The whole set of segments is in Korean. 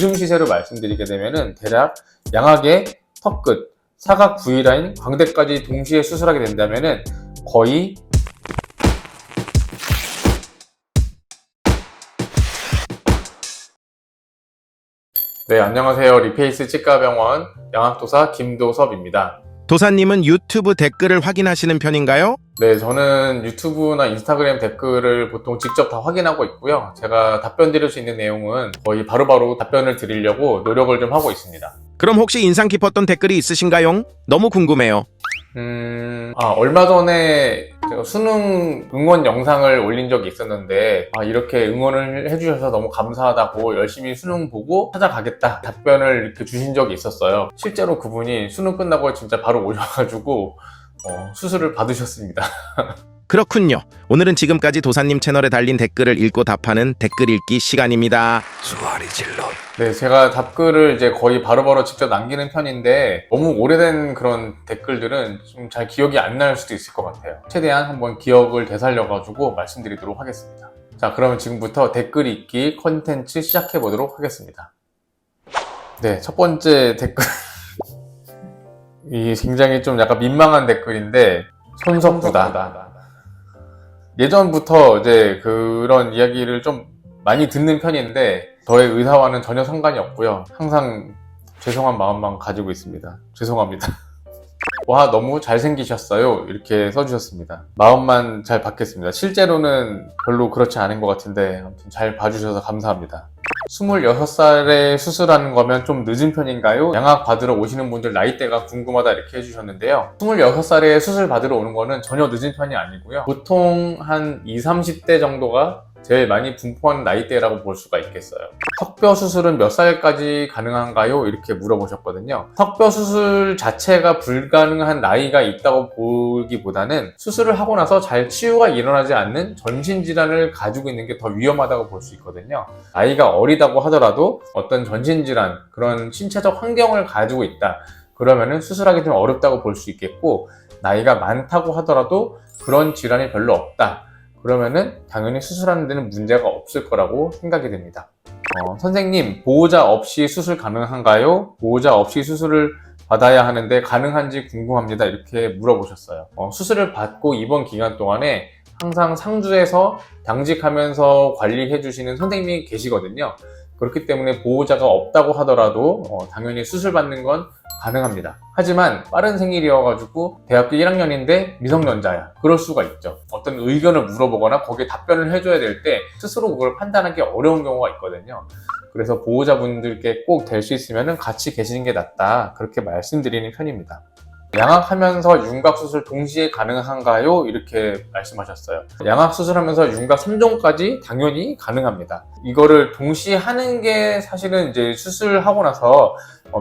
요즘 시세로 말씀드리게 되면은 대략 양악의 턱끝, 사각 V라인, 광대까지 동시에 수술하게 된다면은 거의 네, 안녕하세요. 리페이스 치과병원 양악도사 김도섭입니다. 도사님은 유튜브 댓글을 확인하시는 편인가요? 네, 저는 유튜브나 인스타그램 댓글을 보통 직접 다 확인하고 있고요. 제가 답변 드릴 수 있는 내용은 거의 바로바로 답변을 드리려고 노력을 좀 하고 있습니다. 그럼 혹시 인상 깊었던 댓글이 있으신가요? 너무 궁금해요. 얼마 전에 제가 수능 응원 영상을 올린 적이 있었는데 이렇게 응원을 해주셔서 너무 감사하다고 열심히 수능 보고 찾아가겠다 답변을 이렇게 주신 적이 있었어요. 실제로 그분이 수능 끝나고 진짜 바로 오셔가지고 수술을 받으셨습니다. 그렇군요. 오늘은 지금까지 도사님 채널에 달린 댓글을 읽고 답하는 댓글 읽기 시간입니다. 수아리 질러. 네, 제가 답글을 이제 거의 바로바로 직접 남기는 편인데 너무 오래된 그런 댓글들은 좀 잘 기억이 안 날 수도 있을 것 같아요. 최대한 한번 기억을 되살려가지고 말씀드리도록 하겠습니다. 자, 그러면 지금부터 댓글 읽기 컨텐츠 시작해 보도록 하겠습니다. 네, 첫 번째 댓글 이 굉장히 좀 약간 민망한 댓글인데 손석구다. 예전부터 이제 그런 이야기를 좀 많이 듣는 편인데 저의 의사와는 전혀 상관이 없고요. 항상 죄송한 마음만 가지고 있습니다. 죄송합니다. 와, 너무 잘생기셨어요. 이렇게 써주셨습니다. 마음만 잘 받겠습니다. 실제로는 별로 그렇지 않은 것 같은데 아무튼 잘 봐주셔서 감사합니다. 26살에 수술하는 거면 좀 늦은 편인가요? 양악 받으러 오시는 분들 나이대가 궁금하다 이렇게 해주셨는데요. 26살에 수술 받으러 오는 거는 전혀 늦은 편이 아니고요. 보통 한 20, 30대 정도가 제일 많이 분포하는 나이대라고 볼 수가 있겠어요. 턱뼈 수술은 몇 살까지 가능한가요? 이렇게 물어보셨거든요. 턱뼈 수술 자체가 불가능한 나이가 있다고 보기보다는 수술을 하고 나서 잘 치유가 일어나지 않는 전신질환을 가지고 있는 게 더 위험하다고 볼 수 있거든요. 나이가 어리다고 하더라도 어떤 전신질환, 그런 신체적 환경을 가지고 있다. 그러면은 수술하기 좀 어렵다고 볼 수 있겠고, 나이가 많다고 하더라도 그런 질환이 별로 없다. 그러면은 당연히 수술하는 데는 문제가 없을 거라고 생각이 됩니다. 선생님, 보호자 없이 수술 가능한가요? 보호자 없이 수술을 받아야 하는데 가능한지 궁금합니다. 이렇게 물어보셨어요. 수술을 받고 입원 기간 동안에 항상 상주에서 당직하면서 관리해 주시는 선생님이 계시거든요. 그렇기 때문에 보호자가 없다고 하더라도 당연히 수술 받는 건 가능합니다. 하지만 빠른 생일이어가지고 대학교 1학년인데 미성년자야. 그럴 수가 있죠. 어떤 의견을 물어보거나 거기에 답변을 해줘야 될 때 스스로 그걸 판단하기 어려운 경우가 있거든요. 그래서 보호자분들께 꼭 될 수 있으면 같이 계시는 게 낫다. 그렇게 말씀드리는 편입니다. 양악하면서 윤곽수술 동시에 가능한가요? 이렇게 말씀하셨어요. 양악수술하면서 윤곽 3종까지 당연히 가능합니다. 이거를 동시에 하는 게 사실은 이제 수술하고 나서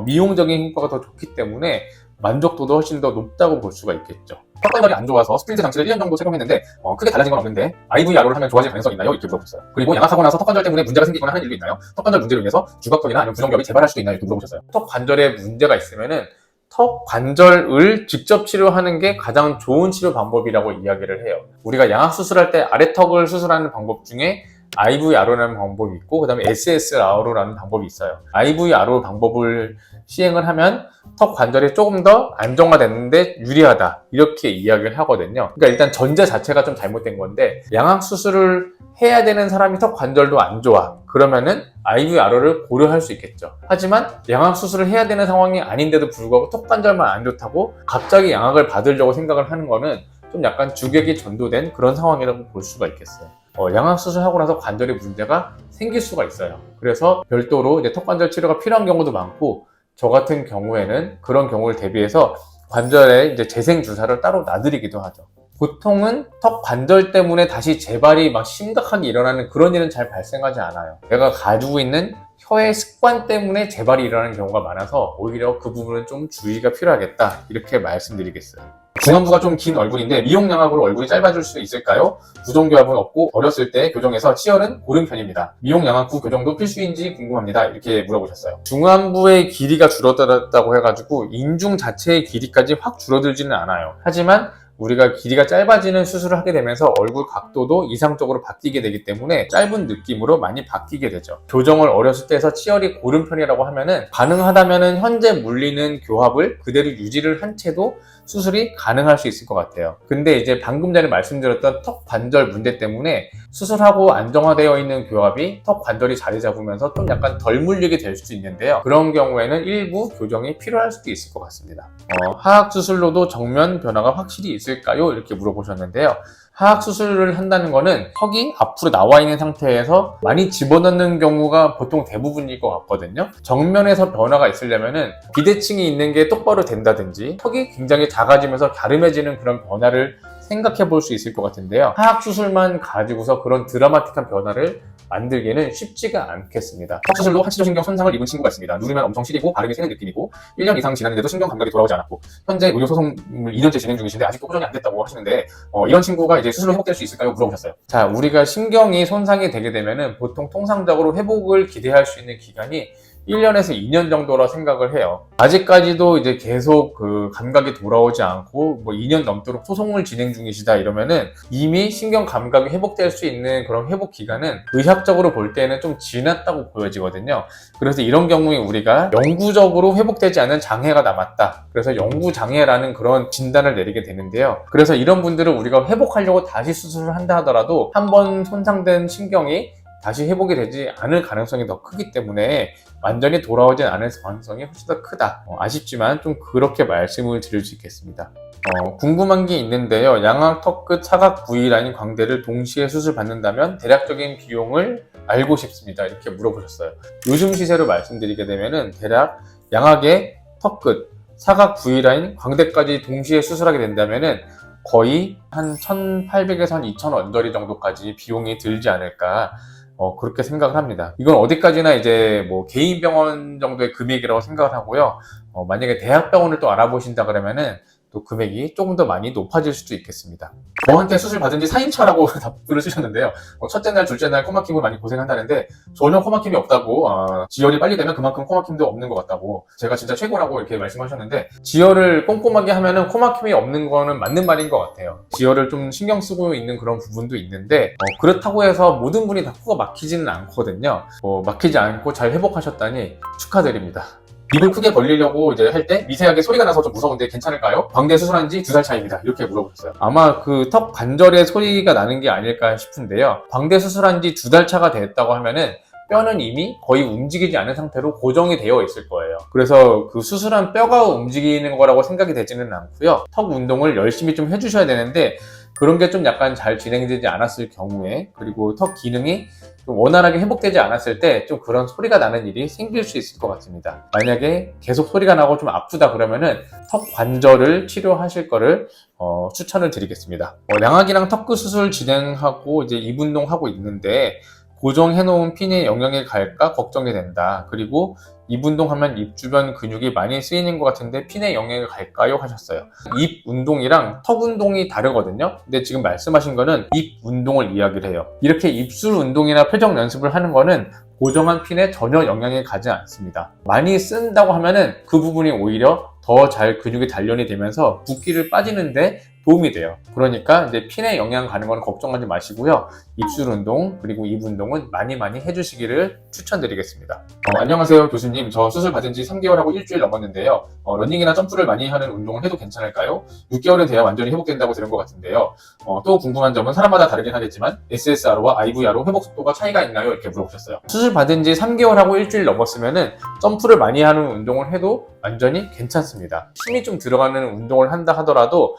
미용적인 효과가 더 좋기 때문에 만족도도 훨씬 더 높다고 볼 수가 있겠죠. 턱관절이 안 좋아서 스플린트 장치를 1년 정도 착용했는데 크게 달라진 건 없는데 IVR로를 하면 좋아질 가능성이 있나요? 이렇게 물어보셨어요. 그리고 양악하고 나서 턱관절 때문에 문제가 생기거나 하는 일도 있나요? 턱관절 문제로 인해서 주걱턱이나 아니면 부정겹이 재발할 수도 있나요? 이렇게 물어보셨어요. 턱관절에 문제가 있으면은 턱 관절을 직접 치료하는 게 가장 좋은 치료 방법이라고 이야기를 해요. 우리가 양악 수술할 때 아래턱을 수술하는 방법 중에 IVRO라는 방법이 있고 그 다음에 SSRO라는 방법이 있어요. IVRO 방법을 시행을 하면 턱 관절이 조금 더 안정화됐는데 유리하다 이렇게 이야기를 하거든요. 그러니까 일단 전제 자체가 좀 잘못된 건데 양악 수술을 해야 되는 사람이 턱 관절도 안 좋아. 그러면은 IVRO를 고려할 수 있겠죠. 하지만 양악 수술을 해야 되는 상황이 아닌데도 불구하고 턱 관절만 안 좋다고 갑자기 양악을 받으려고 생각을 하는 거는 좀 약간 주객이 전도된 그런 상황이라고 볼 수가 있겠어요. 양악 수술하고 나서 관절에 문제가 생길 수가 있어요. 그래서 별도로 이제 턱 관절 치료가 필요한 경우도 많고 저 같은 경우에는 그런 경우를 대비해서 관절에 이제 재생 주사를 따로 놔드리기도 하죠. 보통은 턱 관절 때문에 다시 재발이 막 심각하게 일어나는 그런 일은 잘 발생하지 않아요. 내가 가지고 있는 혀의 습관 때문에 재발이 일어나는 경우가 많아서 오히려 그 부분은 좀 주의가 필요하겠다 이렇게 말씀드리겠어요. 중안부가 좀 긴 얼굴인데 미용 양악으로 얼굴이 짧아질 수 있을까요? 부종교합은 없고 어렸을 때 교정에서 치열은 고른 편입니다. 미용 양악 후 교정도 필수인지 궁금합니다. 이렇게 물어보셨어요. 중안부의 길이가 줄어들었다고 해가지고 인중 자체의 길이까지 확 줄어들지는 않아요. 하지만 우리가 길이가 짧아지는 수술을 하게 되면서 얼굴 각도도 이상적으로 바뀌게 되기 때문에 짧은 느낌으로 많이 바뀌게 되죠. 교정을 어렸을 때 해서 치열이 고른 편이라고 하면은 가능하다면은 현재 물리는 교합을 그대로 유지를 한 채도 수술이 가능할 수 있을 것 같아요. 근데 이제 방금 전에 말씀드렸던 턱 관절 문제 때문에 수술하고 안정화되어 있는 교합이 턱 관절이 자리 잡으면서 좀 약간 덜 물리게 될 수도 있는데요. 그런 경우에는 일부 교정이 필요할 수도 있을 것 같습니다. 하악 수술로도 정면 변화가 확실히 있을까요? 이렇게 물어보셨는데요. 하악 수술을 한다는 거는 턱이 앞으로 나와 있는 상태에서 많이 집어넣는 경우가 보통 대부분일 것 같거든요. 정면에서 변화가 있으려면은 비대칭이 있는 게 똑바로 된다든지 턱이 굉장히 작아지면서 갸름해지는 그런 변화를 생각해 볼 수 있을 것 같은데요. 하악 수술만 가지고서 그런 드라마틱한 변화를 만들기는 쉽지가 않겠습니다. 턱 수술로 하치조신경 손상을 입은 친구가 있습니다. 누르면 엄청 시리고 발음이 새는 느낌이고 1년 이상 지났는데도 신경 감각이 돌아오지 않았고 현재 의료 소송을 2년째 진행 중이신데 아직도 호전이 안 됐다고 하시는데 이런 친구가 이제 수술로 회복될 수 있을까요? 물어보셨어요. 자, 우리가 신경이 손상이 되게 되면은 보통 통상적으로 회복을 기대할 수 있는 기간이 1년에서 2년 정도라 생각을 해요. 아직까지도 이제 계속 그 감각이 돌아오지 않고 뭐 2년 넘도록 소송을 진행 중이시다 이러면은 이미 신경 감각이 회복될 수 있는 그런 회복 기간은 의학적으로 볼 때는 좀 지났다고 보여지거든요. 그래서 이런 경우에 우리가 영구적으로 회복되지 않은 장애가 남았다. 그래서 영구장애라는 그런 진단을 내리게 되는데요. 그래서 이런 분들은 우리가 회복하려고 다시 수술을 한다 하더라도 한번 손상된 신경이 다시 회복이 되지 않을 가능성이 더 크기 때문에 완전히 돌아오진 않을 가능성이 훨씬 더 크다. 아쉽지만 좀 그렇게 말씀을 드릴 수 있겠습니다. 궁금한 게 있는데요. 양악 턱 끝 사각 V라인 광대를 동시에 수술 받는다면 대략적인 비용을 알고 싶습니다. 이렇게 물어보셨어요. 요즘 시세로 말씀드리게 되면은 대략 양악의 턱 끝, 사각 V라인 광대까지 동시에 수술하게 된다면은 거의 한 1,800에서 한 2,000원짜리 정도까지 비용이 들지 않을까 그렇게 생각을 합니다. 이건 어디까지나 이제 뭐 개인 병원 정도의 금액이라고 생각을 하고요. 만약에 대학병원을 또 알아보신다 그러면은 또 금액이 조금 더 많이 높아질 수도 있겠습니다. 저한테 수술 받은 지 4인차라고 답글을 쓰셨는데요. 첫째 날, 둘째 날 코막힘을 많이 고생한다는데 전혀 코막힘이 없다고, 지혈이 빨리 되면 그만큼 코막힘도 없는 것 같다고 제가 진짜 최고라고 이렇게 말씀하셨는데 지혈을 꼼꼼하게 하면은 코막힘이 없는 거는 맞는 말인 것 같아요. 지혈을 좀 신경 쓰고 있는 그런 부분도 있는데 그렇다고 해서 모든 분이 다 코가 막히지는 않거든요. 막히지 않고 잘 회복하셨다니 축하드립니다. 입을 크게 벌리려고 이제 할 때 미세하게 소리가 나서 좀 무서운데 괜찮을까요? 광대 수술한 지 2달 차입니다. 이렇게 물어보셨어요. 아마 그 턱 관절에 소리가 나는 게 아닐까 싶은데요. 광대 수술한 지 2달 차가 됐다고 하면은 뼈는 이미 거의 움직이지 않은 상태로 고정이 되어 있을 거예요. 그래서 그 수술한 뼈가 움직이는 거라고 생각이 되지는 않고요. 턱 운동을 열심히 좀 해주셔야 되는데 그런 게 좀 약간 잘 진행되지 않았을 경우에 그리고 턱 기능이 좀 원활하게 회복되지 않았을 때 좀 그런 소리가 나는 일이 생길 수 있을 것 같습니다. 만약에 계속 소리가 나고 좀 아프다 그러면은 턱 관절을 치료하실 거를 추천을 드리겠습니다. 양악이랑 턱 끝 수술 진행하고 이제 입 운동하고 있는데 고정해놓은 핀에 영향이 갈까 걱정이 된다. 그리고 입 운동하면 입 주변 근육이 많이 쓰이는 것 같은데 핀에 영향이 갈까요? 하셨어요. 입 운동이랑 턱 운동이 다르거든요. 근데 지금 말씀하신 거는 입 운동을 이야기를 해요. 이렇게 입술 운동이나 표정 연습을 하는 거는 고정한 핀에 전혀 영향이 가지 않습니다. 많이 쓴다고 하면은 그 부분이 오히려 더 잘 근육이 단련이 되면서 붓기를 빠지는데 도움이 돼요. 그러니까 이제 핀에 영향 가는 건 걱정하지 마시고요. 입술 운동 그리고 입 운동은 많이 해주시기를 추천드리겠습니다. 안녕하세요 교수님. 저 수술 받은 지 3개월하고 일주일 넘었는데요. 러닝이나 점프를 많이 하는 운동을 해도 괜찮을까요? 6개월은 돼야 완전히 회복된다고 들은 것 같은데요. 또 궁금한 점은 사람마다 다르긴 하겠지만 SSRO와 IVRO 회복 속도가 차이가 있나요? 이렇게 물어보셨어요. 수술 받은 지 3개월하고 일주일 넘었으면은 점프를 많이 하는 운동을 해도 완전히 괜찮습니다. 힘이 좀 들어가는 운동을 한다 하더라도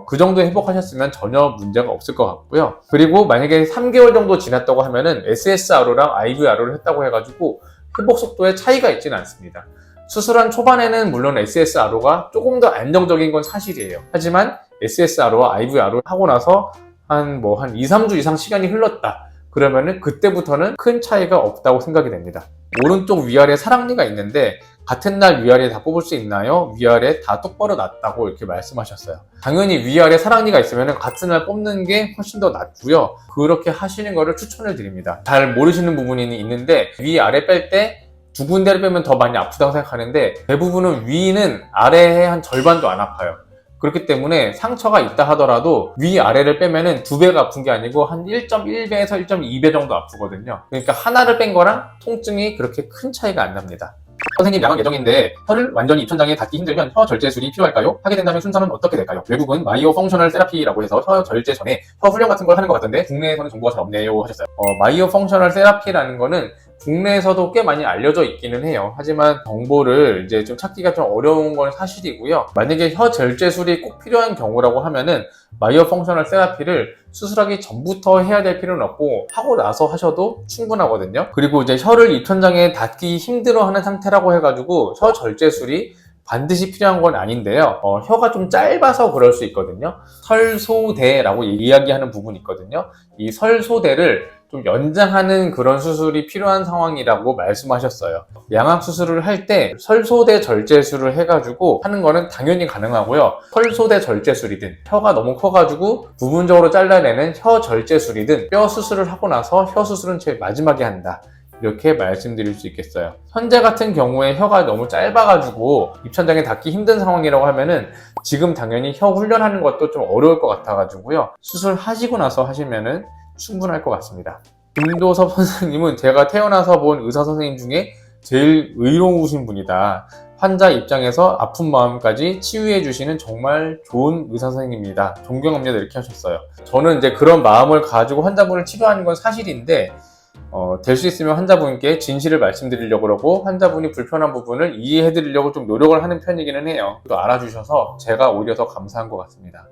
그 정도 회복하셨으면 전혀 문제가 없을 것 같고요. 그리고 만약에 3개월 정도 지났다고 하면은 SSRO랑 IVRO를 했다고 해가지고 회복 속도에 차이가 있지는 않습니다. 수술한 초반에는 물론 SSRO가 조금 더 안정적인 건 사실이에요. 하지만 SSRO와 IVRO를 하고 나서 한 2, 3주 이상 시간이 흘렀다. 그러면은 그때부터는 큰 차이가 없다고 생각이 됩니다. 오른쪽 위아래 사랑니가 있는데 같은 날 위아래 다 뽑을 수 있나요? 위아래 다 똑바로 났다고 이렇게 말씀하셨어요. 당연히 위아래 사랑니가 있으면 같은 날 뽑는 게 훨씬 더 낫고요. 그렇게 하시는 거를 추천을 드립니다. 잘 모르시는 부분이 있는데 위아래 뺄 때 두 군데를 빼면 더 많이 아프다고 생각하는데 대부분은 위는 아래의 한 절반도 안 아파요. 그렇기 때문에 상처가 있다 하더라도 위아래를 빼면은 2배가 아픈 게 아니고 한 1.1배에서 1.2배 정도 아프거든요. 그러니까 하나를 뺀 거랑 통증이 그렇게 큰 차이가 안 납니다. 선생님 양악 예정인데 혀를 완전히 입천장에 닿기 힘들면 혀 절제술이 필요할까요? 하게 된다면 순서는 어떻게 될까요? 외국은 마이오 펑셔널 세라피라고 해서 혀 절제 전에 혀 훈련 같은 걸 하는 것 같은데 국내에서는 정보가 잘 없네요 하셨어요. 마이오 펑셔널 세라피라는 거는 국내에서도 꽤 많이 알려져 있기는 해요. 하지만 정보를 이제 좀 찾기가 좀 어려운 건 사실이고요. 만약에 혀 절제술이 꼭 필요한 경우라고 하면은 마이오 펑셔널 세라피를 수술하기 전부터 해야 될 필요는 없고 하고 나서 하셔도 충분하거든요. 그리고 이제 혀를 입천장에 닿기 힘들어하는 상태라고 해가지고 혀 절제술이 반드시 필요한 건 아닌데요. 혀가 좀 짧아서 그럴 수 있거든요. 설소대라고 이야기하는 부분이 있거든요. 이 설소대를 좀 연장하는 그런 수술이 필요한 상황이라고 말씀하셨어요. 양악 수술을 할 때 설소대 절제술을 해가지고 하는 거는 당연히 가능하고요. 설소대 절제술이든 혀가 너무 커가지고 부분적으로 잘라내는 혀 절제술이든 뼈 수술을 하고 나서 혀 수술은 제일 마지막에 한다. 이렇게 말씀드릴 수 있겠어요. 현재 같은 경우에 혀가 너무 짧아가지고 입천장에 닿기 힘든 상황이라고 하면은 지금 당연히 혀 훈련하는 것도 좀 어려울 것 같아가지고요. 수술하시고 나서 하시면은 충분할 것 같습니다. 김도섭 선생님은 제가 태어나서 본 의사 선생님 중에 제일 의로우신 분이다. 환자 입장에서 아픈 마음까지 치유해 주시는 정말 좋은 의사 선생님입니다. 존경합니다. 이렇게 하셨어요. 저는 이제 그런 마음을 가지고 환자분을 치료하는 건 사실인데 될 수 있으면 환자분께 진실을 말씀드리려고 그러고 환자분이 불편한 부분을 이해해 드리려고 좀 노력을 하는 편이기는 해요. 또 알아주셔서 제가 오히려 더 감사한 것 같습니다.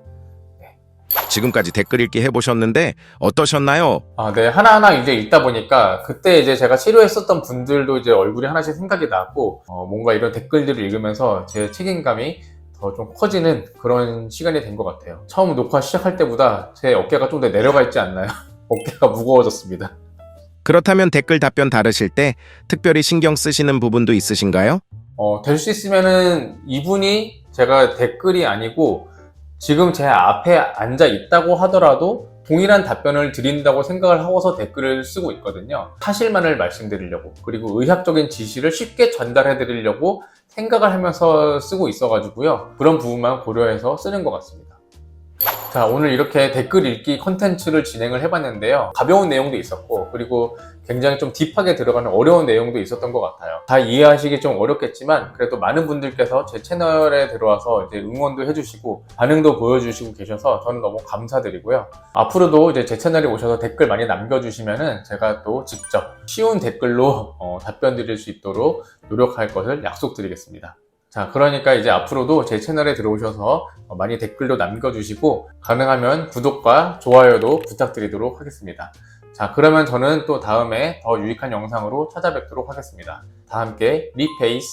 지금까지 댓글 읽기 해보셨는데 어떠셨나요? 네. 하나하나 이제 읽다 보니까 그때 이제 제가 치료했었던 분들도 이제 얼굴이 하나씩 생각이 나고 뭔가 이런 댓글들을 읽으면서 제 책임감이 더 좀 커지는 그런 시간이 된 것 같아요. 처음 녹화 시작할 때보다 제 어깨가 좀 더 내려가 있지 않나요? 어깨가 무거워졌습니다. 그렇다면 댓글 답변 다루실 때 특별히 신경 쓰시는 부분도 있으신가요? 될 수 있으면은 이분이 제가 댓글이 아니고 지금 제 앞에 앉아 있다고 하더라도 동일한 답변을 드린다고 생각을 하고서 댓글을 쓰고 있거든요. 사실만을 말씀드리려고 그리고 의학적인 지시를 쉽게 전달해 드리려고 생각을 하면서 쓰고 있어가지고요. 그런 부분만 고려해서 쓰는 것 같습니다. 자, 오늘 이렇게 댓글 읽기 컨텐츠를 진행을 해봤는데요. 가벼운 내용도 있었고 그리고 굉장히 좀 딥하게 들어가는 어려운 내용도 있었던 것 같아요. 다 이해하시기 좀 어렵겠지만 그래도 많은 분들께서 제 채널에 들어와서 이제 응원도 해주시고 반응도 보여주시고 계셔서 저는 너무 감사드리고요. 앞으로도 이제 제 채널에 오셔서 댓글 많이 남겨주시면은 제가 또 직접 쉬운 댓글로 답변 드릴 수 있도록 노력할 것을 약속드리겠습니다. 자, 그러니까 이제 앞으로도 제 채널에 들어오셔서 많이 댓글도 남겨주시고 가능하면 구독과 좋아요도 부탁드리도록 하겠습니다. 자, 그러면 저는 또 다음에 더 유익한 영상으로 찾아뵙도록 하겠습니다. 다 함께 리페이스